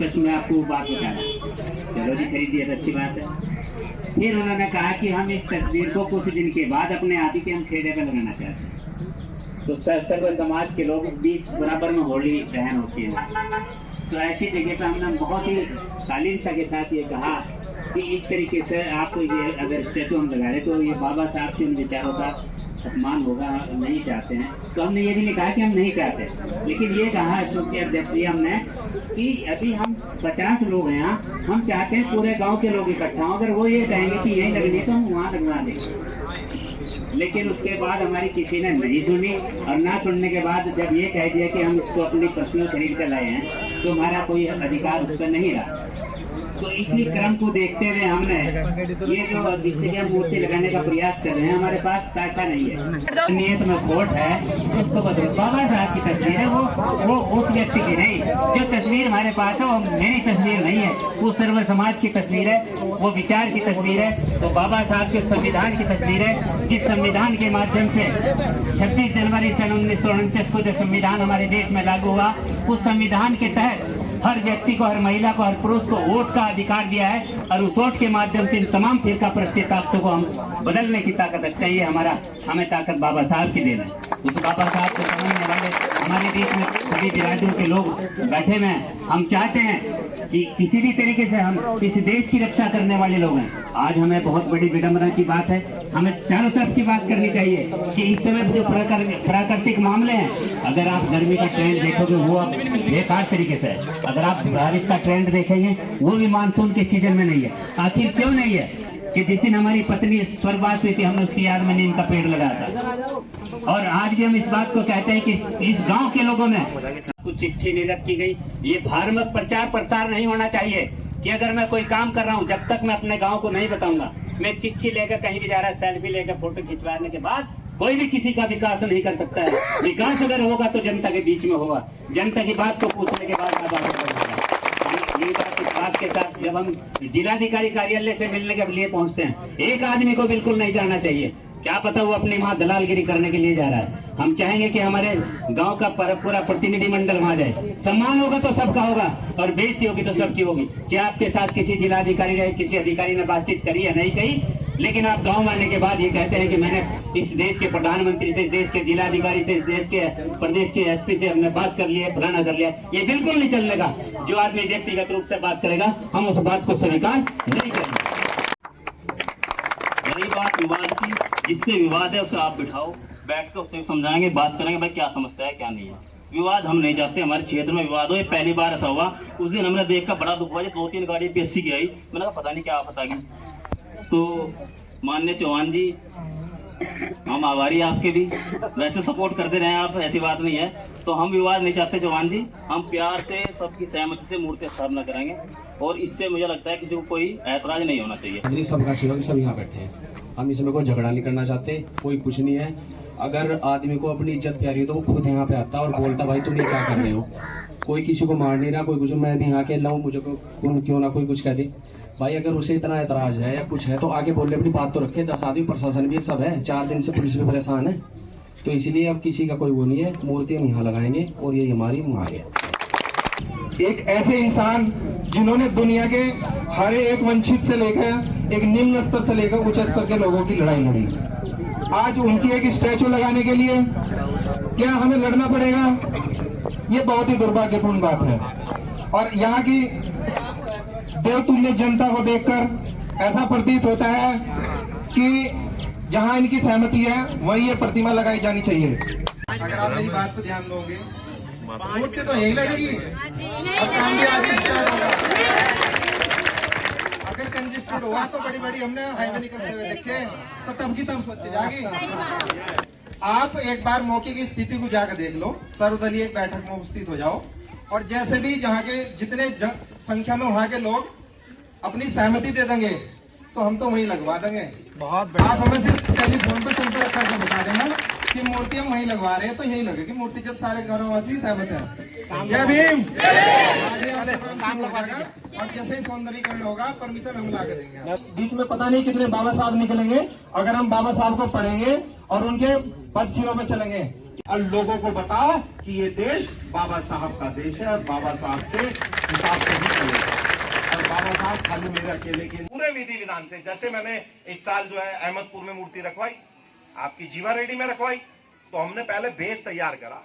निष्पक्ष में आपको वो बात बताना। चलो जी, खरीदिए तो अच्छी बात है। फिर उन्होंने कहा कि हम इस तस्वीर को कुछ दिन के बाद अपने आप ही के हम खेड़े पे लगाना चाहते हैं। तो सर्व समाज के लोग बीच बराबर में होली दहन होती है। तो ऐसी जगह पे हमने बहुत ही शालीनता के साथ ये कहा कि इस तरीके से आपको ये अगर स्टैचू हम लगा रहे तो ये बाबा साहब के उन विचारों का अपमान होगा, नहीं चाहते हैं। तो हमने ये भी नहीं कहा कि हम नहीं चाहते, लेकिन ये कहा अशोक के अध्यक्ष जी हमने कि अभी हम 50 लोग हैं यहाँ, हम चाहते हैं पूरे गांव के लोग इकट्ठा हों। अगर वो ये कहेंगे कि यही लगनी तो हम वहाँ लगवा देंगे। लेकिन उसके बाद हमारी किसी ने नहीं सुनी, और ना सुनने के बाद जब ये कह दिया कि हम इसको अपनी पर्सनल खरीद कर लाए हैं, तो हमारा कोई अधिकार उस पर नहीं रहा। तो इसी क्रम को देखते हुए हमने ये जो जिससे कि हम मूर्ति लगाने का प्रयास कर रहे हैं, हमारे पास पैसा नहीं है, नियत में वोट है, उसको बदलो। बाबा साहब की तस्वीर है, वो उस व्यक्ति की नहीं। जो तस्वीर हमारे पास है वो मेरी तस्वीर नहीं है, वो सर्व समाज की तस्वीर है, वो विचार की तस्वीर है। तो बाबा साहब के संविधान की तस्वीर है, जिस संविधान के माध्यम से 26 जनवरी सन 1949 को जो संविधान हमारे देश में लागू हुआ, उस संविधान के तहत हर व्यक्ति को, हर महिला को, हर पुरुष को वोट का अधिकार दिया है। और उस वोट के माध्यम से इन तमाम फिरका परस्ती ताकतों को हम बदलने की ताकत रखते हैं। ये हमें ताकत बाबा साहब की देन है। उस बाबा साहब को समझने वाले हमारे देश में सभी बिरादरों के लोग बैठे हुए हैं। हम चाहते हैं कि किसी भी तरीके से हम इस देश की रक्षा करने वाले लोग हैं। आज हमें बहुत बड़ी विडंबना की बात है, हमें चारों तरफ की बात करनी चाहिए कि इस समय जो प्राकृतिक मामले हैं, अगर आप गर्मी का ट्रेंड देखोगे वो अब बेकार तरीके से है। अगर आप बारिश का ट्रेंड देखेंगे वो भी मानसून के सीजन में नहीं है। आखिर क्यों नहीं है? कि जिस दिन हमारी पत्नी स्वर्गवास हुई थी, हमने उसकी याद में नीम का पेड़ लगाया था। और आज भी हम इस बात को कहते हैं कि इस गांव के लोगों ने कुछ चिट्ठी निर्गत की गई। ये धार्मिक प्रचार प्रसार नहीं होना चाहिए कि अगर मैं कोई काम कर रहा हूँ, जब तक मैं अपने गाँव को नहीं बताऊंगा, मैं चिट्ठी लेकर कहीं भी जा रहा, सेल्फी लेकर फोटो खिंचवाने के बाद कोई भी किसी का विकास नहीं कर सकता है। विकास अगर होगा तो जनता के बीच में होगा, जनता की बात को पूछने के बाद ये बात इस बात के साथ जब हम जिलाधिकारी कार्यालय से मिलने के लिए पहुंचते हैं, एक आदमी को बिल्कुल नहीं जाना चाहिए। क्या पता वो अपनी वहाँ दलालगिरी करने के लिए जा रहा है। हम चाहेंगे कि हमारे गांव का पूरा प्रतिनिधिमंडल वहाँ जाए। सम्मान होगा तो सबका होगा और बेइज्जती होगी तो सबकी होगी। चाहे आपके साथ किसी जिलाधिकारी रहे, किसी अधिकारी ने बातचीत करी या नहीं कही, लेकिन आप गांव आने के बाद ये कहते हैं कि मैंने इस देश के प्रधानमंत्री से, इस देश के जिलाधिकारी से, इस देश के प्रदेश के एसपी से हमने बात कर ली है, फलाना कर लिया। ये बिल्कुल नहीं चलने का। जो आदमी व्यक्तिगत रूप से बात करेगा, हम उस बात को स्वीकार नहीं करेंगे। यही बात विवाद की, जिससे विवाद है उसे आप बिठाओ, बैठ कर उससे समझाएंगे, बात करेंगे भाई क्या समस्या है क्या नहीं है। विवाद हम नहीं चाहते हमारे क्षेत्र में विवाद हो। ये पहली बार ऐसा हुआ। उस दिन हमने देखकर बड़ा दुख हुआ। 2-3 गाड़ी पीएससी की आई, मैंने कहा पता नहीं क्या आफत आ गई। तो माननीय चौहान जी, हम आभारी आपके भी, वैसे सपोर्ट करते रहे आप, ऐसी बात नहीं है। तो हम विवाद नहीं चाहते चौहान जी, हम प्यार से सबकी सहमति से मूर्ति स्थापना करेंगे और इससे मुझे लगता है किसी को कोई ऐतराज नहीं होना चाहिए। सबका शिव सब यहाँ बैठे हैं, हम इसमें कोई झगड़ा नहीं करना चाहते, कोई कुछ नहीं है। अगर आदमी को अपनी इज्जत प्यारी हो तो वो खुद यहाँ पे आता है और बोलता भाई तुम ये क्या कर रहे हो। कोई किसी को मार नहीं रहा, कोई कुछ। मैं भी यहाँ के लाऊं, मुझे क्यों ना कोई कुछ कह दे भाई। अगर उसे इतना एतराज है या कुछ है तो आगे बोले, अपनी बात तो रखे। 10 आदमी, प्रशासन भी सब है, 4 दिन से पुलिस भी परेशान है। तो इसलिए अब किसी का कोई वो नहीं है। मूर्ति हम यहाँ लगाएंगे और ये हमारी मांग है। एक ऐसे इंसान जिन्होंने दुनिया के हर एक वंचित से लेकर एक निम्न स्तर से लेकर उच्च स्तर के लोगों की लड़ाई लड़ी, आज उनकी एक स्टैचू लगाने के लिए क्या हमें लड़ना पड़ेगा? ये बहुत ही दुर्भाग्यपूर्ण बात है। और यहाँ की देवतुल्य जनता को देखकर ऐसा प्रतीत होता है कि जहाँ इनकी सहमति है वही ये प्रतिमा लगाई जानी चाहिए। अगर आप मेरी बात पर ध्यान दोगे, मूर्ति तो यही लगेगी और काम भी आज स्टार्ट होगा। अगर कंजेस्टेड हुआ तो बड़ी बड़ी हमने हाईवे निकलते हुए देखे तो तब की तब सोचे जाएगी। आप एक बार मौके की स्थिति को जाकर देख लो, सर्वदलीय बैठक में उपस्थित हो जाओ और जैसे भी जहाँ के जितने संख्या में वहाँ के लोग अपनी सहमति दे देंगे तो हम तो वहीं लगवा देंगे। बहुत आप हमें सिर्फ टेलीफोन पर संपर्क करके बता देना। कि मूर्ति हम वहीं लगवा रहे हैं, तो यही लगे कि मूर्ति जब सारे गांववासी सहमत है। जय भीम। काम लगवाएगा और जैसे ही सौंदर्यीकरण होगा परमिशन हम ला के देंगे। बीच में पता नहीं कितने बाबा साहब निकलेंगे, अगर हम बाबा साहब को पढ़ेंगे और उनके पदशिरों में चलेंगे और लोगों को बताओ कि ये देश बाबा साहब का देश है, बाबा साहब के हिसाब से ही चलेगा और बाबा साहब खाली मेरे अकेले के पूरे विधि विधान से। जैसे मैंने इस साल जो है अहमदपुर में मूर्ति रखवाई, आपकी जीवा रेड्डी में रखवाई, तो हमने पहले बेस तैयार करा,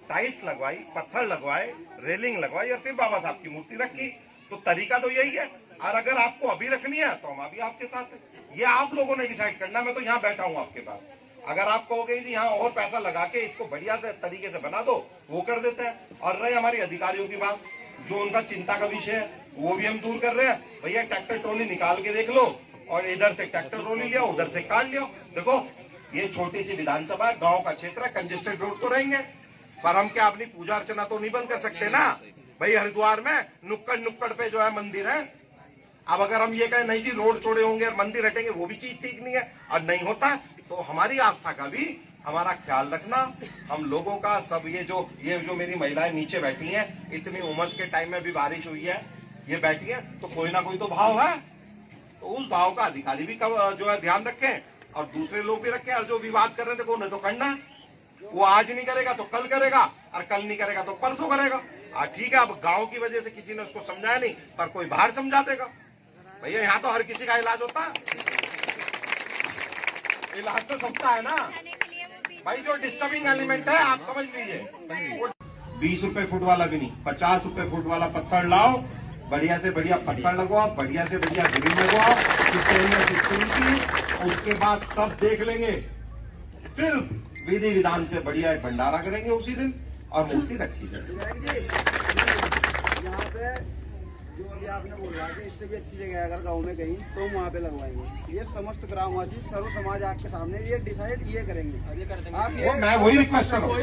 टाइल्स लगवाई, पत्थर लगवाए, रेलिंग लगवाई और फिर बाबा साहब की मूर्ति रखी। तो तरीका तो यही है। और अगर आपको अभी रखनी है तो हम अभी आपके साथ हैं। ये आप लोगों ने डिसाइड करना। मैं तो यहाँ बैठा हूँ आपके पास। अगर आप कहोगे जी यहाँ और पैसा लगा के इसको बढ़िया से तरीके से बना दो, वो कर देते हैं। और रही हमारी अधिकारियों की बात, जो उनका चिंता का विषय है वो भी हम दूर कर रहे हैं। भैया ट्रैक्टर ट्रॉली निकाल के देख लो, और इधर से ट्रैक्टर ट्रॉली लिया, उधर से कार लिया। देखो ये छोटी सी विधानसभा है, गांव का क्षेत्र है, कंजेस्टेड रोड तो रहेंगे, पर हम क्या अपनी पूजा अर्चना तो नहीं बंद कर सकते ना भाई। हरिद्वार में नुक्कड़ नुक्कड़ पे जो है मंदिर है। अब अगर हम ये कहें नहीं जी रोड छोड़े होंगे और मंदिर हटेंगे, वो भी चीज ठीक नहीं है और नहीं होता। तो हमारी आस्था का भी हमारा ख्याल रखना, हम लोगों का सब। ये जो मेरी महिलाएं नीचे बैठी हैं, इतनी उमस के टाइम में भी बारिश हुई है, ये बैठी है, तो कोई ना कोई तो भाव है। तो उस भाव का अधिकारी भी जो है ध्यान रखें और दूसरे लोग भी रखें। और जो विवाद कर रहे थे उन्हें तो करना है, वो आज नहीं करेगा तो कल करेगा, और कल नहीं करेगा तो परसों करेगा। ठीक है, अब गांव की वजह से किसी ने उसको समझाया नहीं, पर कोई बाहर समझा देगा। भैया यहाँ तो हर किसी का इलाज होता है, इलाज तो सबका है ना भाई। जो डिस्टर्बिंग एलिमेंट है आप समझ लीजिए, 20 रुपए फुट वाला भी नहीं, 50 रुपए फुट वाला पत्थर लाओ, बढ़िया से बढ़िया पत्थर लगवाओ, बढ़िया से बढ़िया ग्रिल लगवाओ, उसके बाद सब देख लेंगे। फिर विधि विधान से बढ़िया एक भंडारा करेंगे उसी दिन और मूर्ति रखी जाएगी। यहाँ पे जो अभी आपने बोला कि इससे भी अच्छी जगह है अगर गाँव में कहीं तो वहाँ पे लगवाएंगे। ये समस्त ग्रामवासी सर्व समाज आपके सामने ये डिसाइड ये करेंगे। आप ये मैं वही रिक्वेस्ट कर रहा हूँ,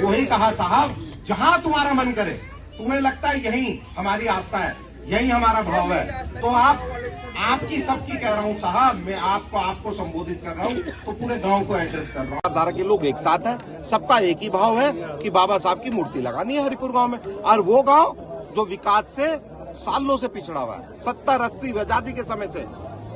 वही कहा साहब, जहाँ तुम्हारा मन करे, तुम्हें लगता है यही हमारी आस्था है, यही हमारा भाव है, तो आप आपकी सबकी कह रहा हूँ साहब, मैं आपको संबोधित कर रहा हूँ, तो पूरे गांव को एड्रेस कर रहा हूँ। धारा के लोग एक साथ हैं, सबका एक ही भाव है कि बाबा साहब की मूर्ति लगानी है हरिपुर गांव में। और वो गांव जो विकास से सालों से पिछड़ा हुआ है, 70-80 आजादी के समय से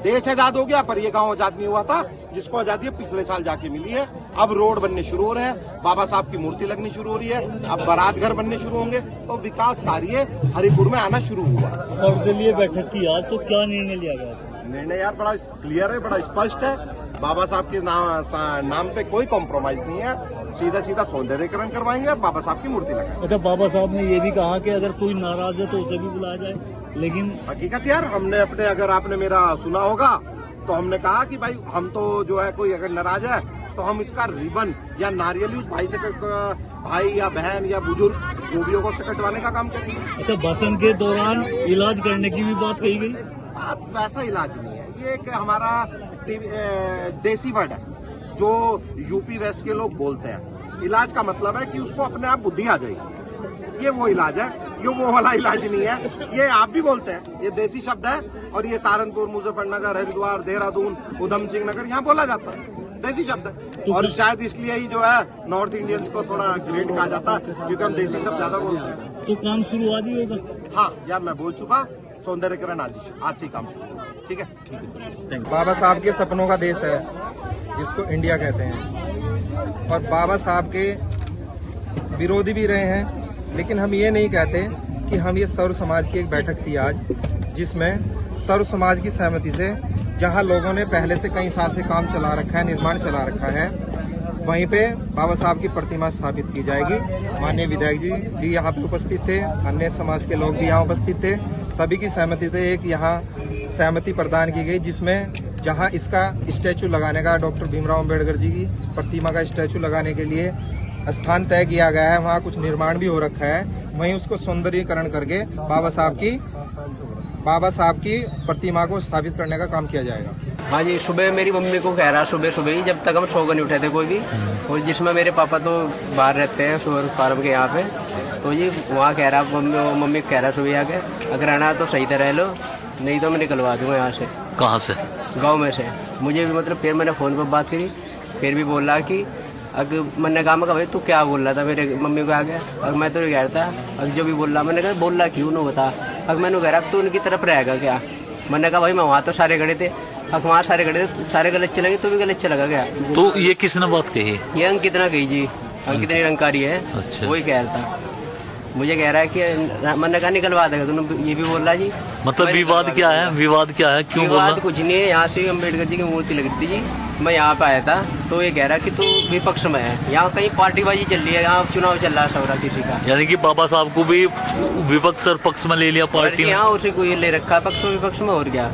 देश आजाद हो गया, पर ये गांव आजाद नहीं हुआ था, जिसको आजादी पिछले साल जाके मिली है। अब रोड बनने शुरू हो रहे हैं, बाबा साहब की मूर्ति लगनी शुरू हो रही है, अब बारात घर बनने शुरू होंगे, तो विकास कार्य हरिपुर में आना शुरू हुआ। सर्वदलीय बैठक की आज, तो क्या निर्णय लिया गया? निर्णय यार बड़ा क्लियर है, बड़ा स्पष्ट है। बाबा साहब के नाम पे कोई कॉम्प्रोमाइज नहीं है, सीधा सीधा सौंदर्यीकरण करवाएंगे और बाबा साहब की मूर्ति लगाएंगे। अच्छा, बाबा साहब ने ये भी कहा कि अगर कोई नाराज है तो उसे भी बुलाया जाए, लेकिन हकीकत यार हमने अपने, अगर आपने मेरा सुना होगा तो हमने कहा कि भाई हम तो जो है कोई अगर नाराज है तो हम इसका रिबन या नारियल उस भाई या बहन या बुजुर्ग जो भी होगा उससे कटवाने का काम करेंगे। अच्छा, भाषण के दौरान इलाज करने की भी बात कही गई? बात वैसा इलाज नहीं है, ये एक हमारा देसी वर्ड है जो यूपी वेस्ट के लोग बोलते हैं। इलाज का मतलब है कि उसको अपने आप बुद्धि आ जाएगी, ये वो इलाज है, ये वो वाला इलाज नहीं है। ये आप भी बोलते हैं, ये देसी शब्द है और ये सहारनपुर, मुजफ्फरनगर, हरिद्वार, देहरादून, उधम सिंह नगर यहाँ बोला जाता है, देसी शब्द है। और शायद इसलिए ही जो है नॉर्थ इंडियंस को थोड़ा ग्रेट कहा जाता है, क्योंकि हम देसी शब्द ज्यादा बोलते हैं। तो काम शुरू आज ही होगा? हाँ यार, मैं बोल चुका, सौंदर्यीकरण आज से काम शुरू होगा। ठीक है। बाबा साहब के सपनों का देश है जिसको इंडिया कहते हैं, और बाबा साहब के विरोधी भी रहे हैं, लेकिन हम ये नहीं कहते कि हम ये सर्व समाज की एक बैठक थी आज, जिसमें सर्व समाज की सहमति से, जहां लोगों ने पहले से कई साल से काम चला रखा है, निर्माण चला रखा है, वहीं पे बाबा साहब की प्रतिमा स्थापित की जाएगी। माननीय विधायक जी भी यहाँ पे उपस्थित थे, अन्य समाज के लोग भी यहाँ उपस्थित थे, सभी की सहमति से एक यहाँ सहमति प्रदान की गई, जिसमें जहाँ इसका स्टैचू लगाने का, डॉक्टर भीमराव अम्बेडकर जी की प्रतिमा का स्टैचू लगाने के लिए स्थान तय किया गया है, वहाँ कुछ निर्माण भी हो रखा है, वहीं उसको सौंदर्यीकरण करके बाबा साहब की प्रतिमा को स्थापित करने का काम किया जाएगा। हाँ जी, सुबह मेरी मम्मी को कह रहा, सुबह ही, जब तक हम सो कर नहीं उठे थे कोई भी, और जिसमें मेरे पापा तो बाहर रहते हैं सुअर फार्म के यहाँ पे, तो जी वहाँ कह रहा, मम्मी कह रहा सुबह आके अगर आना तो सही तरह लो, नहीं तो मैं निकलवा दूंगा यहाँ से। कहाँ से? गाँव में से। मुझे भी मतलब फिर मैंने फ़ोन पर बात करी, फिर भी बोला कि अगर मैंने कहा भाई तू क्या बोल रहा था मेरे मम्मी को आगे, अगर मैं तो कह रहा था अगर जो भी बोल रहा, मैंने कहा बोल रहा क्यों ना बता, अगर मैंने कह रहा तू उनकी तरफ रहेगा क्या, मैंने कहा भाई मैं वहाँ तो सारे खड़े थे, अगर वहाँ सारे खड़े थे, सारे गलत चले गए तो भी गलत चलेगा क्या। तो ये किसने बात कही? ये अंकित ना कही जी, अंकित निरंकारी है। अच्छा। वही कह रहा था, मुझे कह रहा है कि मैंने कहा निकलवा देगा, तूने ये भी बोल रहा जी। मतलब विवाद क्या है, विवाद क्या है, क्यों बोला? विवाद कुछ नहीं है, यहाँ से अम्बेडकर जी की मूर्ति लग रही थी जी, मैं यहाँ पे आया था तो ये कह रहा कि तू विपक्ष में है, यहाँ कहीं पार्टीबाजी चल रही है, यहाँ चुनाव चल रहा है सबरा किसी का, यानी कि बाबा साहब को भी विपक्ष और पक्ष में ले लिया पार्टी में। यहाँ उसी को ये ले रखा है पक्ष विपक्ष में, और क्या।